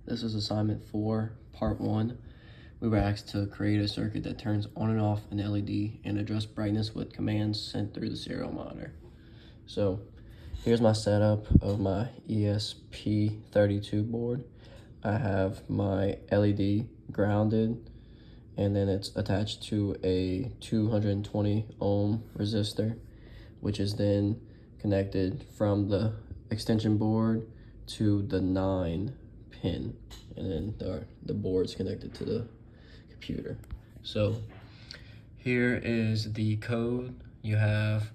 This is assignment 4, part 1. We were asked to create a circuit that turns on and off an LED and adjust brightness with commands sent through the serial monitor. So here's my setup of my ESP32 board. I have my LED grounded, and then it's attached to a 220 ohm resistor, which is then connected from the extension board to the 9 pin, and then the board's connected to the computer. So here is the code. You have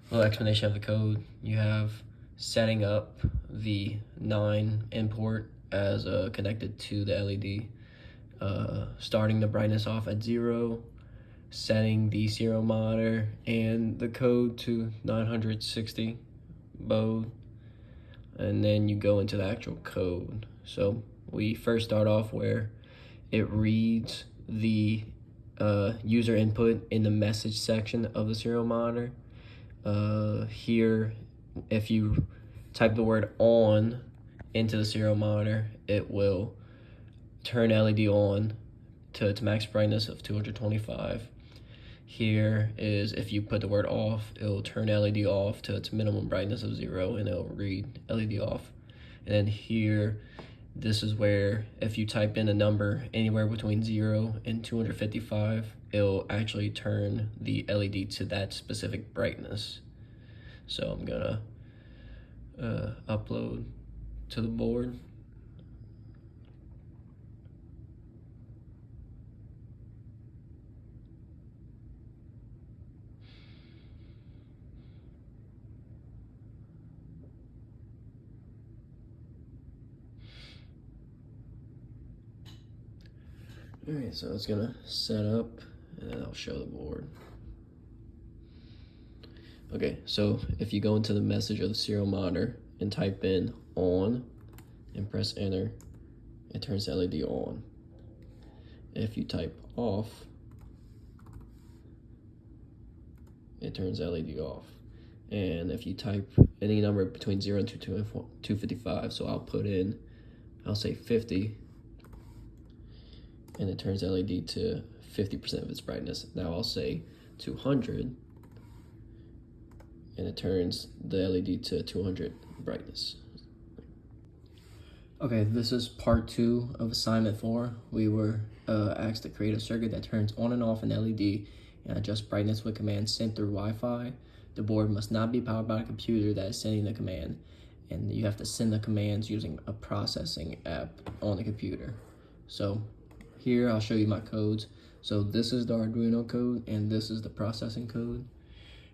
a little explanation of the code. You have setting up the 9 import as connected to the LED, starting the brightness off at 0, setting the serial monitor and the code to 960 baud, and then you go into the actual code. So we first start off where it reads the user input in the message section of the serial monitor. Here, if you type the word on into the serial monitor, it will turn LED on to its max brightness of 225. Here is if you put the word off, it will turn LED off to its minimum brightness of 0, and it will read LED off. And then here, this is where if you type in a number anywhere between 0 and 255, it'll actually turn the LED to that specific brightness. So I'm gonna upload to the board. Alright, so it's gonna set up, and then I'll show the board. Okay, so if you go into the message of the serial monitor and type in on and press enter, it turns the LED on. If you type off, it turns LED off. And if you type any number between 0 and 255, so I'll say 50, and it turns LED to 50% of its brightness. Now I'll say 200, and it turns the LED to 200 brightness. Okay, this is part 2 of assignment 4. We were asked to create a circuit that turns on and off an LED and adjusts brightness with commands sent through Wi-Fi. The board must not be powered by a computer that is sending the command, and you have to send the commands using a processing app on the computer. So here I'll show you my codes. So this is the Arduino code, and this is the processing code.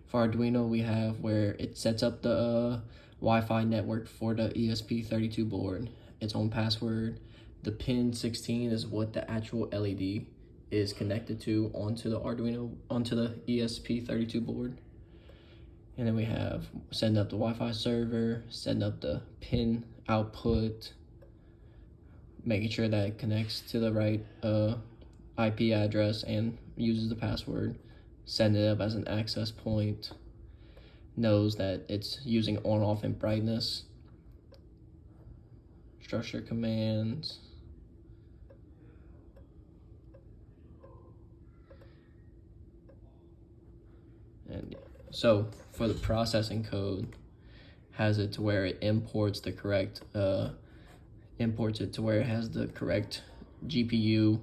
For Arduino, we have where it sets up the Wi-Fi network for the ESP32 board, its own password. The pin 16 is what the actual LED is connected to onto the ESP32 board. And then we have setting up the Wi-Fi server, setting up the pin output, making sure that it connects to the right IP address and uses the password, setting it up as an access point, knows that it's using on, off, and brightness, structure commands, and yeah. So for the processing code, has it to where it imports the correct imports it to where it has the correct GPU.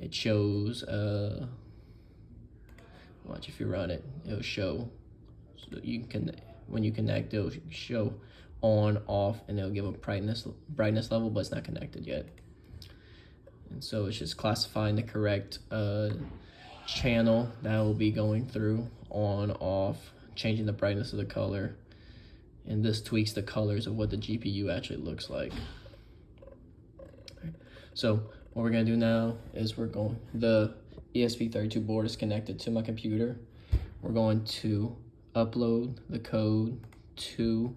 It shows watch, if you run it, it'll show, so you can, when you connect, it'll show on, off, and it'll give a brightness level, but it's not connected yet. And so it's just classifying the correct channel that will be going through on, off, changing the brightness of the color, and this tweaks the colors of what the GPU actually looks like. So what we're gonna do now is the ESP32 board is connected to my computer. We're going to upload the code to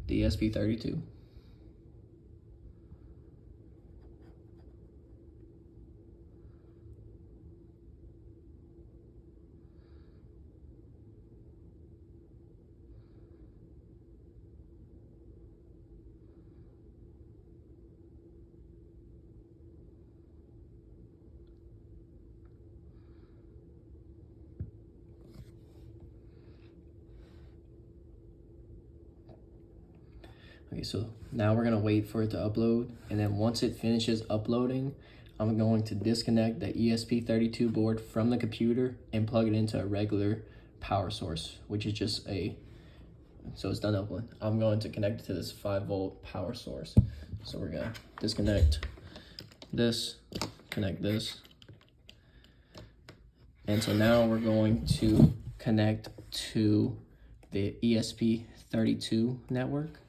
the ESP32. Okay, so now we're gonna wait for it to upload, and then once it finishes uploading, I'm going to disconnect the ESP32 board from the computer and plug it into a regular power source, which is just so it's done uploading. I'm going to connect it to this 5-volt power source. So we're gonna disconnect this, connect this. And so now we're going to connect to the ESP32 network.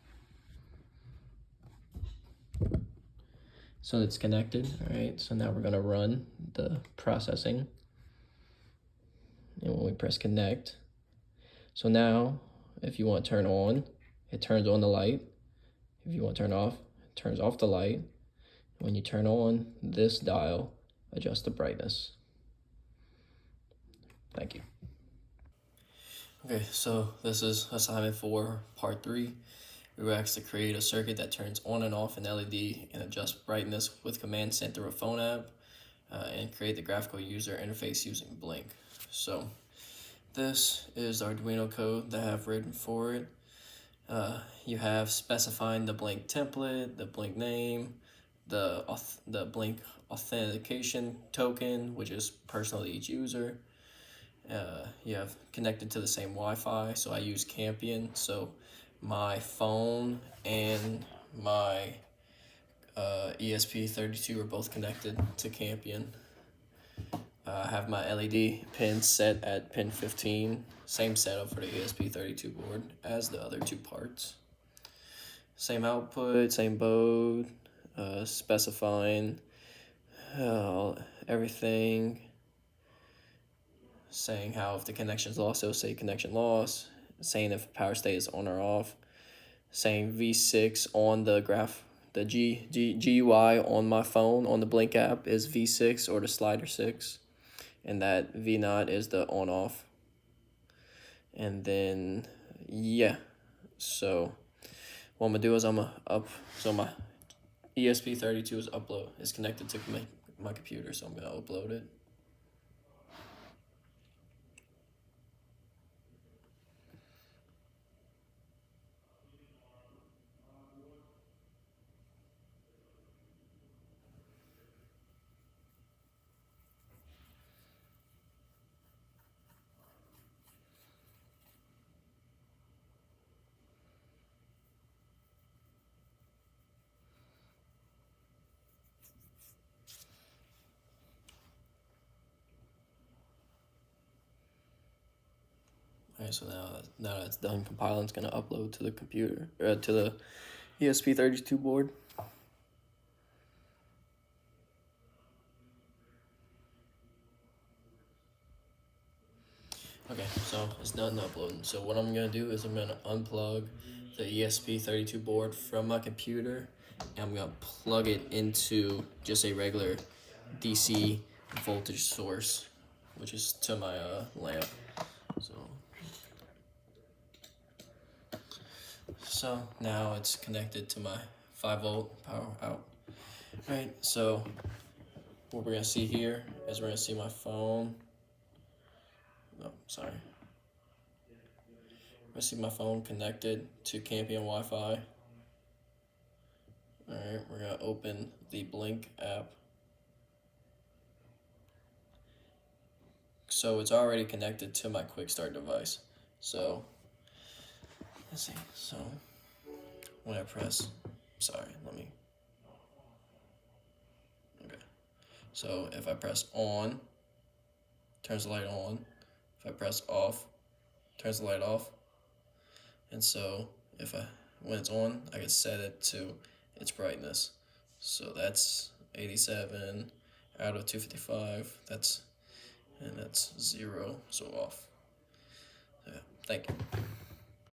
So it's connected, all right? So now we're gonna run the processing. And when we press connect, so now if you want to turn on, it turns on the light. If you want to turn off, it turns off the light. When you turn on this dial, adjust the brightness. Thank you. Okay, so this is assignment 4, part 3. We were asked to create a circuit that turns on and off an LED and adjust brightness with commands sent through a phone app, and create the graphical user interface using Blink. So this is the Arduino code that I have written for it. You have specifying the Blink template, the Blink name, the Blink authentication token, which is personal to each user. You have connected to the same Wi-Fi, so I use Campion. So my phone and my ESP32 are both connected to Campion. I have my LED pin set at pin 15, same setup for the ESP32 board as the other two parts. Same output, same baud, specifying everything, saying how if the connection's lost, it'll say connection lost, saying if power state is on or off, saying V6 on the graph, the GUI on my phone on the Blink app is V6 or the slider 6, and that V0 is the on off. And then yeah, so what I'm gonna do is so my ESP32 is connected to my computer, so I'm gonna upload it. Alright, so now that's done compiling, it's gonna upload to the computer, to the ESP32 board. Okay, so it's done uploading. So what I'm gonna do is I'm gonna unplug the ESP32 board from my computer, and I'm gonna plug it into just a regular DC voltage source, which is to my lamp. So now it's connected to my 5-volt power out. Right, so what we're gonna see here is we're gonna see my phone. No, sorry. We're gonna see my phone connected to Campion Wi-Fi. Alright, we're gonna open the Blink app. So it's already connected to my quick start device. So let's see, so when I press, okay. So if I press on, turns the light on. If I press off, turns the light off. And so when it's on, I can set it to its brightness. So that's 87 out of 255. That's 0, so off. Yeah, thank you.